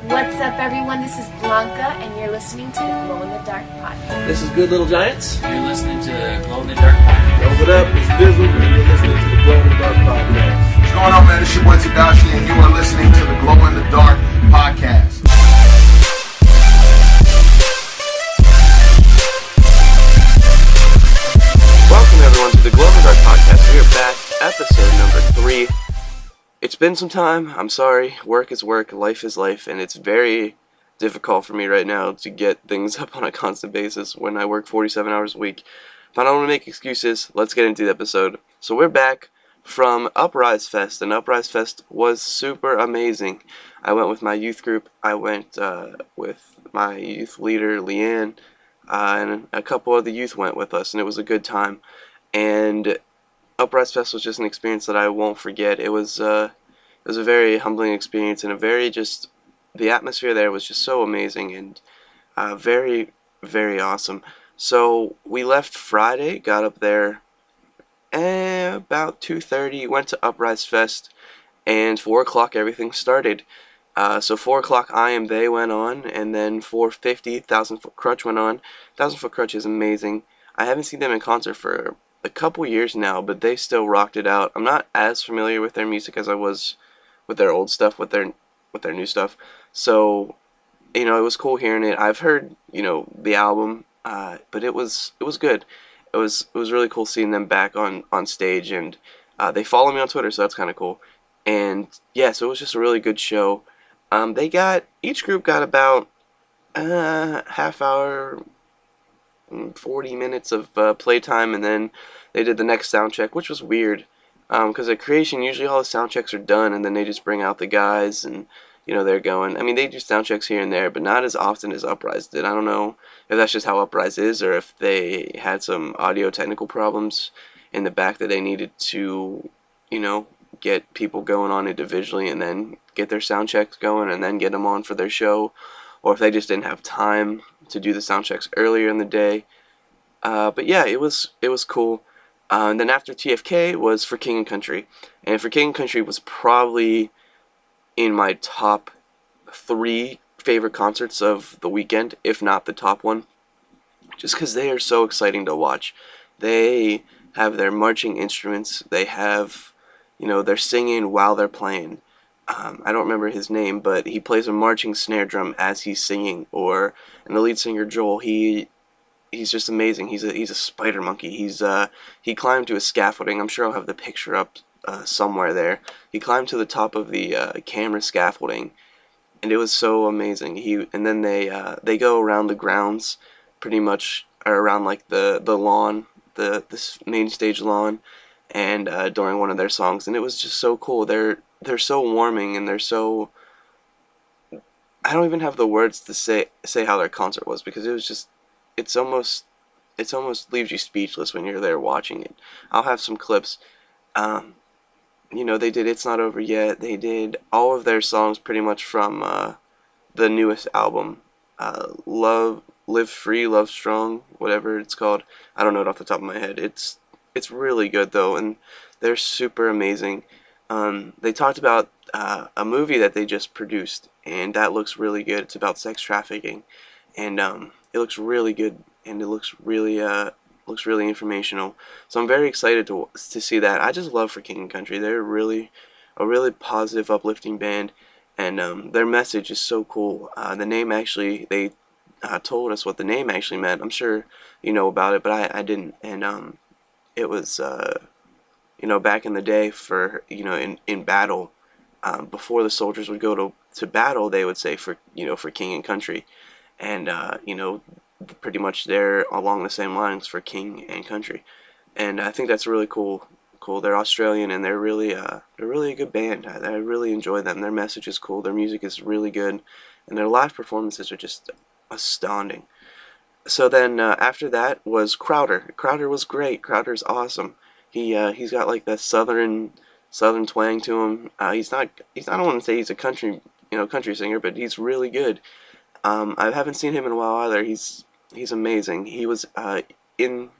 What's up, everyone? This is Blanca, and you're listening to the Glow in the Dark podcast. This is Good Little Giants. You're listening to Glow in the Dark podcast. What up? It's Bizzle, and you're listening to the Glow in the Dark podcast. What's going on, man? It's your boy Tadashi, and you are listening to the Glow in the Dark podcast. Welcome, everyone, to the Glow in the Dark podcast. We are back, episode number 3. It's been some time. I'm sorry. Work is work, life is life, and it's very difficult for me right now to get things up on a constant basis when I work 47 hours a week. But I don't want to make excuses. Let's get into the episode. So we're back from Uprise Fest, and Uprise Fest was super amazing. I went with my youth group. I went with my youth leader, Leanne, and a couple of the youth went with us, and it was a good time. And Uprise Fest was just an experience that I won't forget. It was a very humbling experience, and the atmosphere there was just so amazing and very, very awesome. So we left Friday, got up there about 2:30, went to Uprise Fest, and 4 o'clock everything started. So 4 o'clock I Am They went on, and then 4:50 1,000 Foot Crutch went on. 1,000 Foot Crutch is amazing. I haven't seen them in concert for a couple years now, but they still rocked it out. I'm not as familiar with their music as I was with their old stuff, with their new stuff. So, it was cool hearing it. I've heard, the album, but it was good. It was really cool seeing them back on stage, and they follow me on Twitter, so that's kind of cool. And yeah, so it was just a really good show. Each group got about half hour, 40 minutes of playtime, and then they did the next sound check, which was weird, because at Creation usually all the sound checks are done, and then they just bring out the guys, and they're going. I mean, they do sound checks here and there, but not as often as Uprise did. I don't know if that's just how Uprise is, or if they had some audio technical problems in the back that they needed to, get people going on individually, and then get their sound checks going, and then get them on for their show, or if they just didn't have time to do the sound checks earlier in the day. But yeah, it was cool. And then after TFK was For King and Country, and For King and Country was probably in my top 3 favorite concerts of the weekend, if not the top one, just because they are so exciting to watch. They have their marching instruments. They have, they're singing while they're playing. I don't remember his name, but he plays a marching snare drum as he's singing. And the lead singer Joel, he's just amazing. He's a spider monkey. He climbed to a scaffolding. I'm sure I'll have the picture up somewhere there. He climbed to the top of the camera scaffolding, and it was so amazing. And then they go around the grounds, pretty much, or around like the lawn, this main stage lawn, and during one of their songs, and it was just so cool. They're so warming, and they're so, I don't even have the words to say how their concert was, because it was just, it's almost leaves you speechless when you're there watching it. I'll have some clips. They did It's Not Over Yet. They did all of their songs pretty much from the newest album, Live Free, Love Strong, whatever it's called. I don't know it off the top of my head. It's really good though, and they're super amazing. They talked about a movie that they just produced, and that looks really good. It's about sex trafficking, and it looks really good, and it looks really informational. So I'm very excited to see that. I just love For King and Country. They're a really positive, uplifting band, and their message is so cool. The name actually, they told us what the name actually meant. I'm sure you know about it, but I didn't. And it was back in the day, for in battle, before the soldiers would go to battle, they would say for King and Country, and pretty much they're along the same lines, For King and Country, and I think that's really cool. They're Australian, and they're really a good band. I really enjoy them. Their message is cool. Their music is really good, and their live performances are just astounding. So then after that was Crowder. Crowder was great. Crowder's awesome. He's got like that southern twang to him. I don't want to say he's a country singer, but he's really good. I haven't seen him in a while either. He's amazing. He was in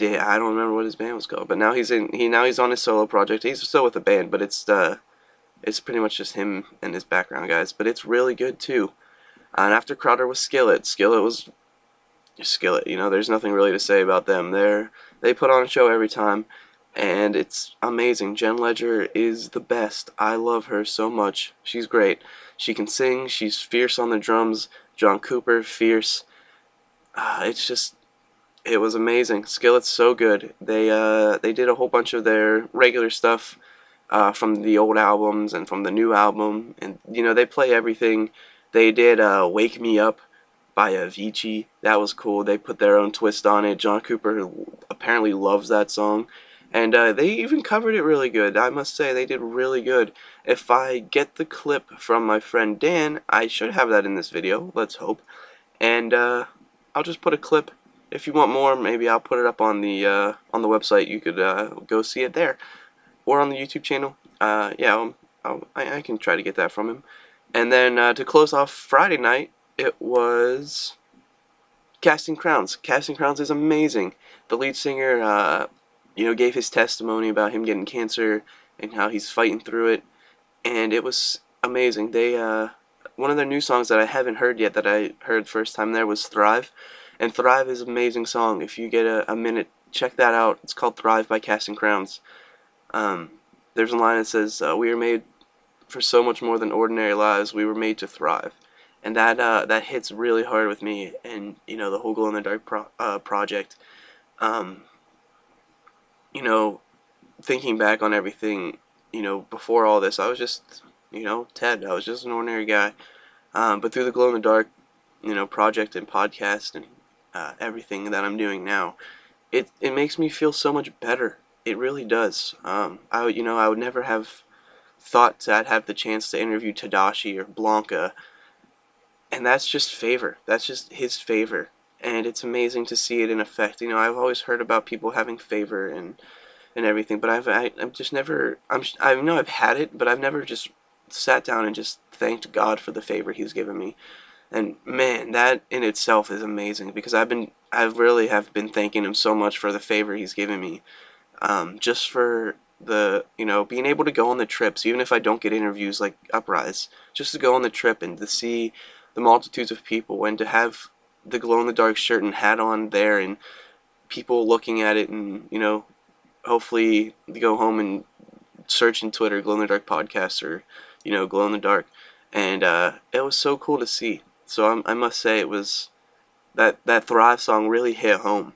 I don't remember what his band was called, but now he's on his solo project. He's still with the band, but it's It's pretty much just him and his background guys, but it's really good too. And after Crowder was Skillet. Skillet was Skillet. You know, there's nothing really to say about them. They put on a show every time, and it's amazing. Jen Ledger is the best. I love her so much. She's great. She can sing. She's fierce on the drums. John Cooper, fierce. It was amazing. Skillet's so good. They did a whole bunch of their regular stuff from the old albums and from the new album, and you know they play everything. They did "Wake Me Up" by Avicii. That was cool. They put their own twist on it. John Cooper apparently loves that song, and they even covered it really good. I must say they did really good. If I get the clip from my friend Dan, I should have that in this video. Let's hope, and I'll just put a clip. If you want more, maybe I'll put it up on the website. You could go see it there, or on the YouTube channel. Yeah, I can try to get that from him. And then to close off Friday night, it was Casting Crowns. Casting Crowns is amazing. The lead singer, gave his testimony about him getting cancer and how he's fighting through it, and it was amazing. They one of their new songs that I haven't heard yet, that I heard first time there, was Thrive. And Thrive is an amazing song. If you get a minute, check that out. It's called Thrive by Casting Crowns. There's a line that says, "We are made for so much more than ordinary lives. We were made to thrive." And that hits really hard with me. And, you know, the whole Glow in the Dark project. Thinking back on everything, before all this, I was just, Ted. I was just an ordinary guy. But through the Glow in the Dark, project and podcast and everything that I'm doing now, it makes me feel so much better. It really does. I would never have thought I'd have the chance to interview Tadashi or Blanca, and that's just favor. That's just his favor, and it's amazing to see it in effect. I've always heard about people having favor and everything, but I've just never. I know I've had it, but I've never just sat down and just thanked God for the favor He's given me. And man, that in itself is amazing, because I really have been thanking Him so much for the favor He's given me, just for the being able to go on the trips, even if I don't get interviews like Uprise, just to go on the trip and to see the multitudes of people, and to have the Glow in the Dark shirt and hat on there, and people looking at it, and hopefully go home and search in Twitter Glow in the Dark podcast, or Glow in the Dark, and it was so cool to see. So I must say, it was that Thrive song really hit home.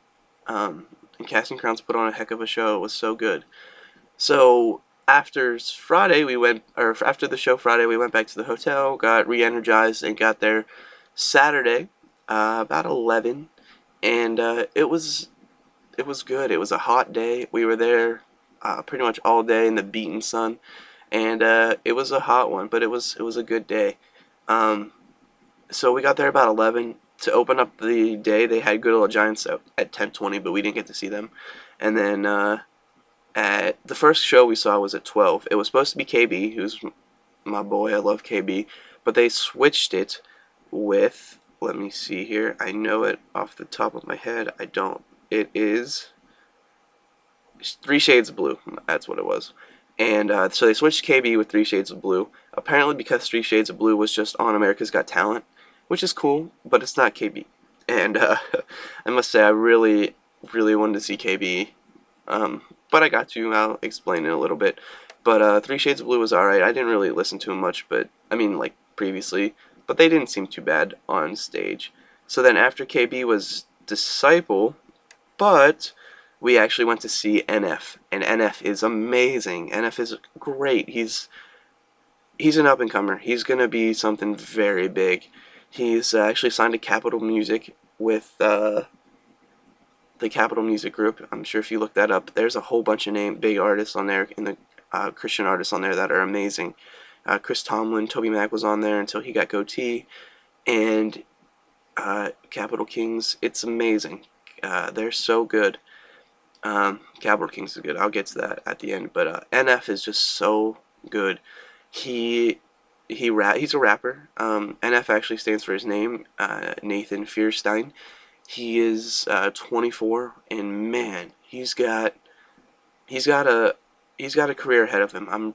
And Casting Crowns put on a heck of a show. It was so good. So after the show Friday, we went back to the hotel, got re-energized, and got there Saturday about 11, and it was good. It was a hot day. We were there pretty much all day in the beaten sun, and it was a hot one, but it was a good day. So we got there about 11. To open up the day, they had Good Old Giants at 10:20, but we didn't get to see them. And then at the first show we saw was at 12. It was supposed to be KB, who's my boy. I love KB, but they switched it with, let me see here, I know it off the top of my head. I don't. It is Three Shades of Blue. That's what it was. And so they switched KB with Three Shades of Blue, apparently because Three Shades of Blue was just on America's Got Talent, which is cool, but it's not KB. And I must say, I really, really wanted to see KB, but I got to. I'll explain it a little bit. But Three Shades of Blue was alright. I didn't really listen to him much, but like previously, but they didn't seem too bad on stage. So then after KB was Disciple, but we actually went to see NF, and NF is amazing. NF is great. He's an up-and-comer. He's going to be something very big. He's actually signed to Capitol Music with the Capitol Music Group. I'm sure if you look that up, there's a whole bunch of big artists on there, in the Christian artists on there that are amazing. Chris Tomlin, Toby Mac was on there until he got goatee, and Capital Kings. It's amazing. They're so good. Capital Kings is good. I'll get to that at the end. But NF is just so good. He's a rapper. NF actually stands for his name, Nathan Fierstein. He is 24, and man, he's got a career ahead of him.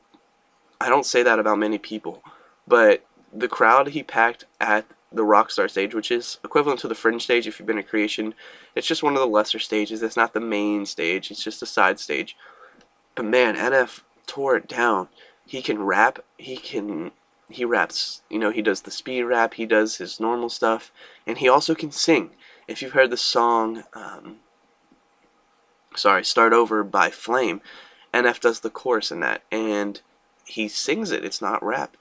I don't say that about many people, but the crowd he packed at the Rockstar stage, which is equivalent to the Fringe stage if you've been to Creation, it's just one of the lesser stages. It's not the main stage. It's just a side stage. But man, NF tore it down. He can rap. He raps. He does the speed rap. He does his normal stuff, and he also can sing. If you've heard the song, "Start Over" by Flame, NF does the chorus in that, and he sings it. It's not rap.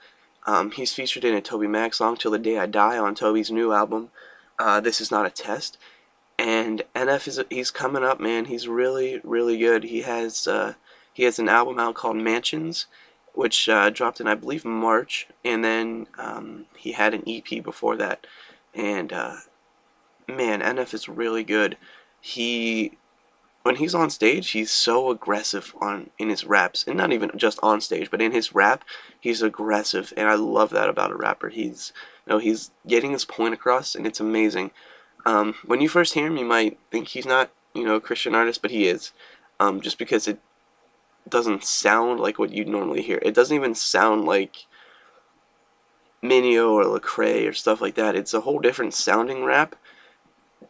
He's featured in a Toby Mac song, "Till the Day I Die," on Toby's new album. This is not a test. And he's coming up, man. He's really, really good. He has an album out called Mansions, which dropped in, I believe, March, and then he had an EP before that. And man, NF is really good. When he's on stage, he's so aggressive in his raps, and not even just on stage, but in his rap, he's aggressive, and I love that about a rapper. He's getting his point across, and it's amazing. When you first hear him, you might think he's not, a Christian artist, but he is, just because it doesn't sound like what you'd normally hear. It doesn't even sound like Minio or Lecrae or stuff like that. It's a whole different sounding rap,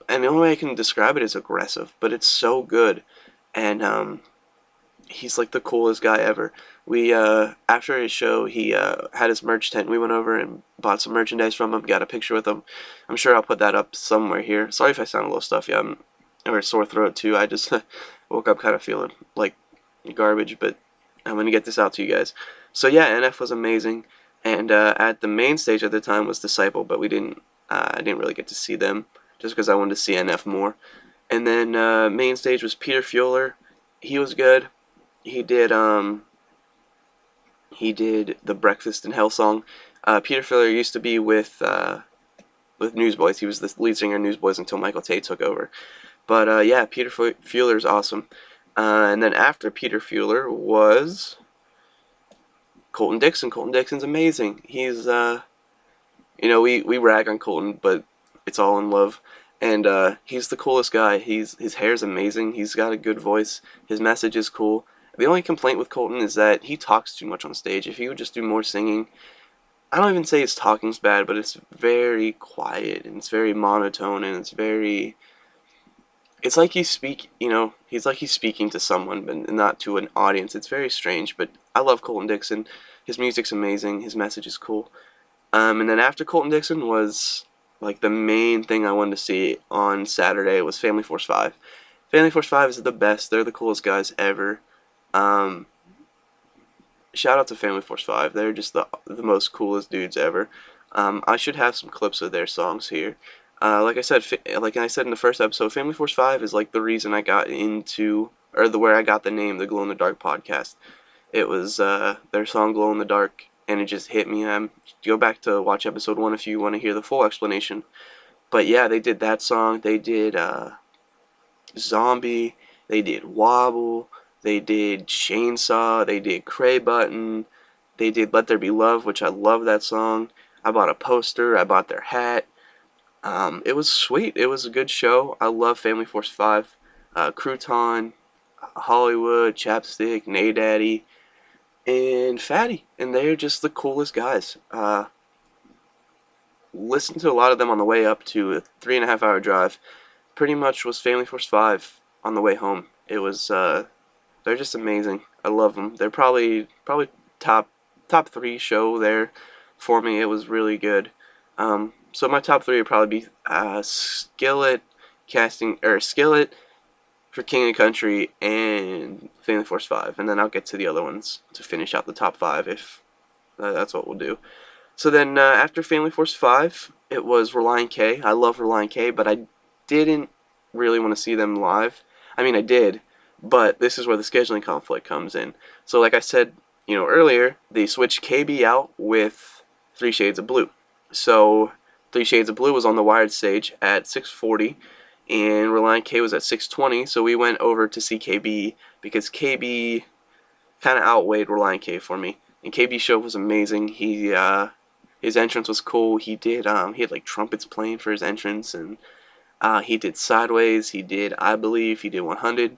and the only way I can describe it is aggressive, but it's so good, and he's like the coolest guy ever. We after his show, he had his merch tent. We went over and bought some merchandise from him, got a picture with him. I'm sure I'll put that up somewhere here. Sorry if I sound a little stuffy. Or a sore throat too. I just woke up kind of feeling like garbage, but I'm gonna get this out to you guys. So yeah, NF was amazing, and at the main stage at the time was Disciple, but I didn't really get to see them just because I wanted to see NF more. And then main stage was Peter Fueler. He was good. He did the Breakfast in Hell song. Peter Fueler used to be with Newsboys. He was the lead singer of Newsboys until Michael Tate took over. But yeah, Peter Fueler is awesome. And then after Peter Fueler was Colton Dixon. Colton Dixon's amazing. He's we rag on Colton, but it's all in love. And he's the coolest guy. His hair's amazing. He's got a good voice. His message is cool. The only complaint with Colton is that he talks too much on stage. If he would just do more singing, I don't even say his talking's bad, but it's very quiet and it's very monotone and it's like he's speaking to someone but not to an audience. It's very strange, but I love Colton Dixon. His music's amazing. His message is cool. And then after Colton Dixon was like the main thing I wanted to see on Saturday was Family Force 5. Family Force 5 is the best. They're the coolest guys ever. Shout out to Family Force 5. They're just the most coolest dudes ever. I should have some clips of their songs here. Like I said in the first episode, Family Force 5 is like the reason I got into, where I got the name, the Glow in the Dark podcast. It was their song Glow in the Dark, and it just hit me. Go back to watch episode 1 if you want to hear the full explanation. But yeah, they did that song. They did Zombie. They did Wobble. They did Chainsaw. They did Cray Button. They did Let There Be Love, which I love that song. I bought a poster. I bought their hat. It was sweet. It was a good show. I love Family Force 5. Crouton, Hollywood, Chapstick, Naydaddy, and Fatty. And they're just the coolest guys. Listened to a lot of them on the way up to a 3.5-hour drive. Pretty much was Family Force 5 on the way home. It was, they're just amazing. I love them. They're probably top 3 show there for me. It was really good. So my top 3 would probably be Skillet for King and Country, and Family Force 5, and then I'll get to the other ones to finish out the top 5 if that's what we'll do. So then after Family Force 5, it was Relient K. I love Relient K, but I didn't really want to see them live. I mean, I did, but this is where the scheduling conflict comes in. So like I said, earlier, they switched KB out with 3 Shades of Blue. So 3 Shades of Blue was on the Wired stage at 6:40, and Relient K was at 6:20, so we went over to see KB because KB kind of outweighed Relient K for me. And KB's show was amazing. His entrance was cool. He had like trumpets playing for his entrance, and he did Sideways. He did I Believe. He did 100.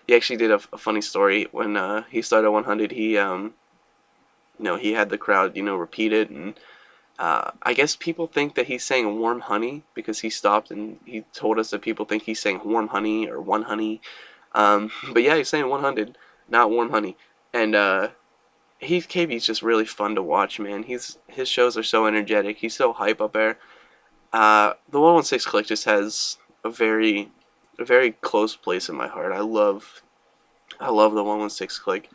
he actually did a funny story when he started 100. He had the crowd repeat it, and I guess people think that he's saying warm honey because he stopped and he told us that people think he's saying warm honey or one honey. But yeah, he's saying 100, not warm honey. And KB's just really fun to watch, man. His shows are so energetic. He's so hype up there. The 116 Click just has a very close place in my heart. I love the 116 Click.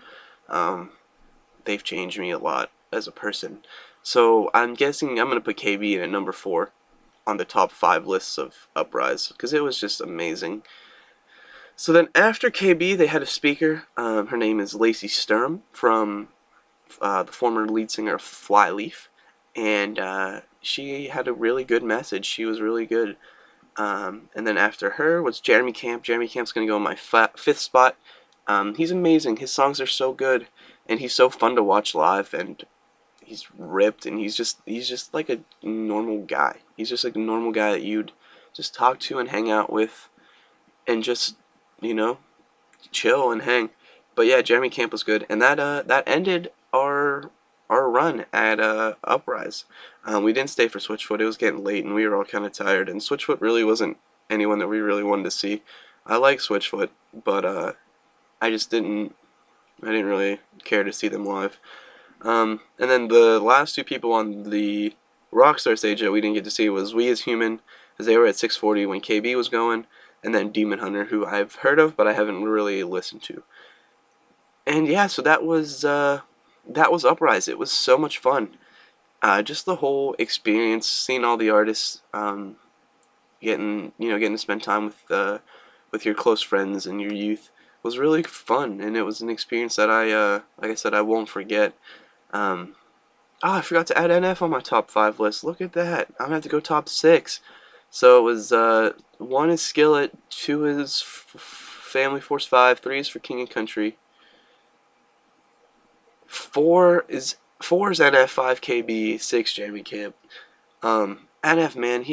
They've changed me a lot as a person. So I'm guessing I'm going to put KB in at number 4 on the top 5 lists of Uprise because it was just amazing. So then after KB, they had a speaker. Her name is Lacey Sturm from the former lead singer of Flyleaf. And she had a really good message. She was really good. And then after her was Jeremy Camp. Jeremy Camp's going to go in my 5th spot. He's amazing. His songs are so good. And he's so fun to watch live. And he's ripped. And he's just like a normal guy. He's just like a normal guy that you'd just talk to and hang out with. And just, chill and hang. But yeah, Jeremy Camp was good. And that ended our run at Uprise. We didn't stay for Switchfoot. It was getting late and we were all kind of tired. And Switchfoot really wasn't anyone that we really wanted to see. I like Switchfoot, but I didn't really care to see them live. And then the last 2 people on the Rockstar stage that we didn't get to see was We As Human, as they were at 640 when KB was going, and then Demon Hunter, who I've heard of but I haven't really listened to. And yeah, so that was Uprise. It was so much fun. Just the whole experience, seeing all the artists, getting to spend time with your close friends and your youth was really fun, and it was an experience that like I said, I won't forget. I forgot to add NF on my top 5 list. Look at that. I'm gonna have to go top 6. So it was 1 is Skillet, 2 is Family Force 5, 3 is for King and Country. 4 is NF, 5 KB, 6 Jeremy Camp. NF, man,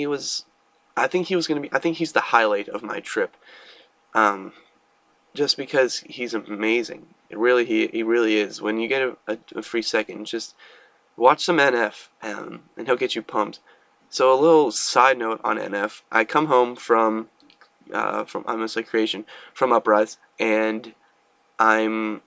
I think he's the highlight of my trip. Just because he's amazing. He really is. When you get a free second, just watch some NF, and he'll get you pumped. So a little side note on NF. I come home from I'm gonna say Creation, from Uprise, and I'm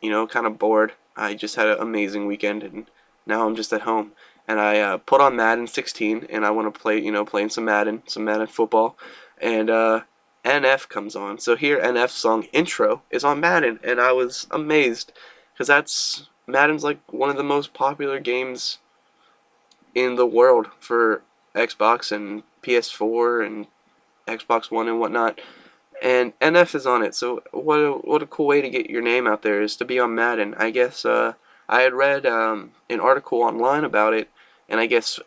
kind of bored. I just had an amazing weekend, and now I'm just at home. And I put on Madden 16, and I want to play, playing some Madden football. And NF comes on. So here, NF's song Intro is on Madden, and I was amazed. Because Madden's like one of the most popular games in the world for Xbox and PS4 and Xbox One and whatnot. And NF is on it, so what a cool way to get your name out there is to be on Madden. I guess I had read an article online about it, and I guess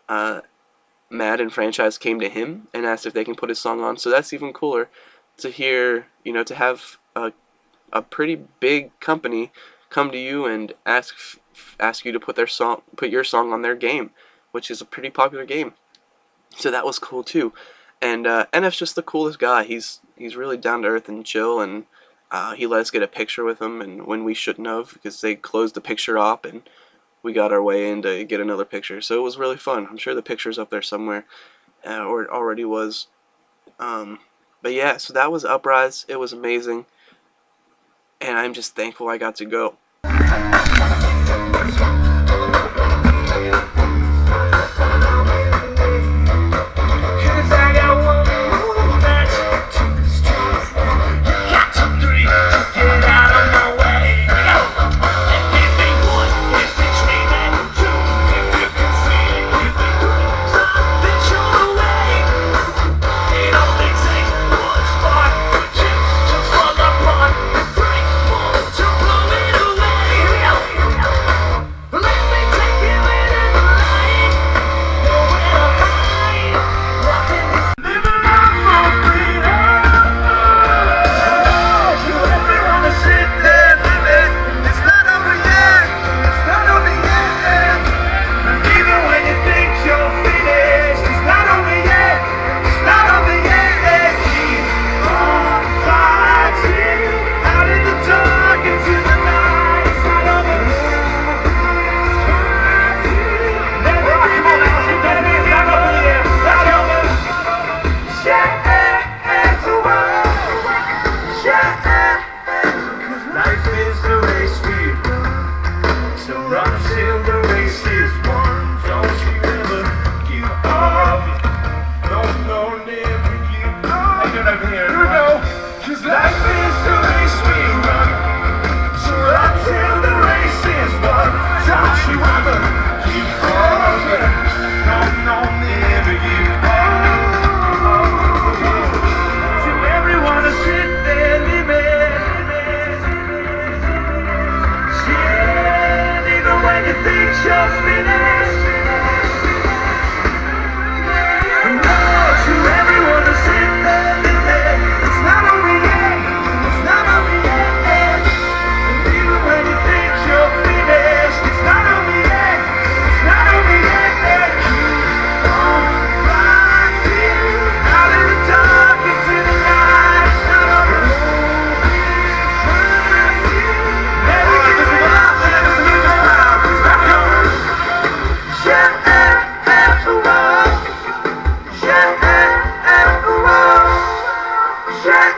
Madden franchise came to him and asked if they can put his song on. So that's even cooler to hear, to have a pretty big company come to you and ask you to put your song on their game, which is a pretty popular game. So that was cool too. And NF's just the coolest guy. He's really down to earth and chill, and he let us get a picture with him, and when we shouldn't have, because they closed the picture op, and we got our way in to get another picture. So it was really fun. I'm sure the picture's up there somewhere, or it already was. But yeah, so that was Uprise. It was amazing, and I'm just thankful I got to go. Away. until the race is won. Don't you ever give up. No, never give up. Hey, get over here. Here we go. 'Cause life is the race we run. So until the race is won, don't you ever give up. No, never give up. To everyone to sit there living, shit, even when you think you're finished. No, to everyone to sit there living, it's not over yet, it's not over yet. And even when you think you're finished, it's not over yet, it's not over yet. Keep on fighting out in the dark into the night. It's not over. Never give up, never give up. Let's go. Yeah, after all. Yeah, after all. Yeah,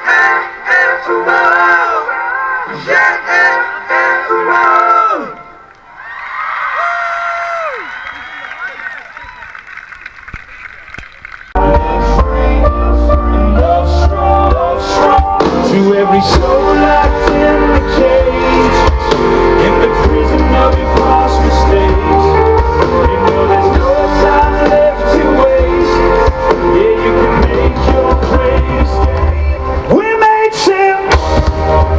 after all. Yeah, after all. To every soul locked in the cage, in the prison of your past mistakes, you know there's no time left to waste. Yeah, you can make your place. We made sin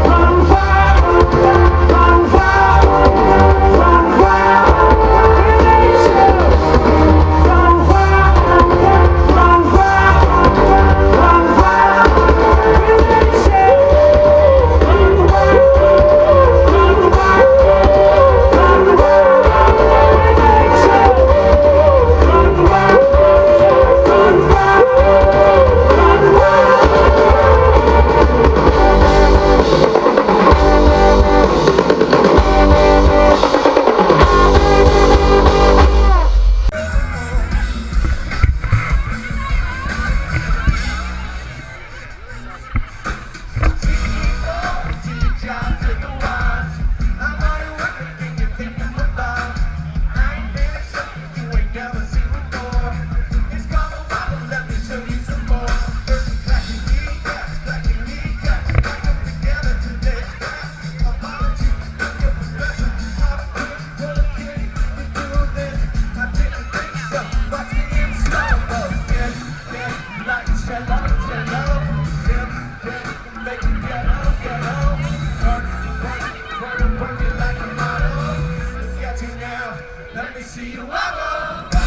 run wild, run wild, run wild. We made sin run wild, run wild, run wild. We made sin run wild, run wild, run wild. We made sin run wild, run wild, run wild. Let me see you wobble.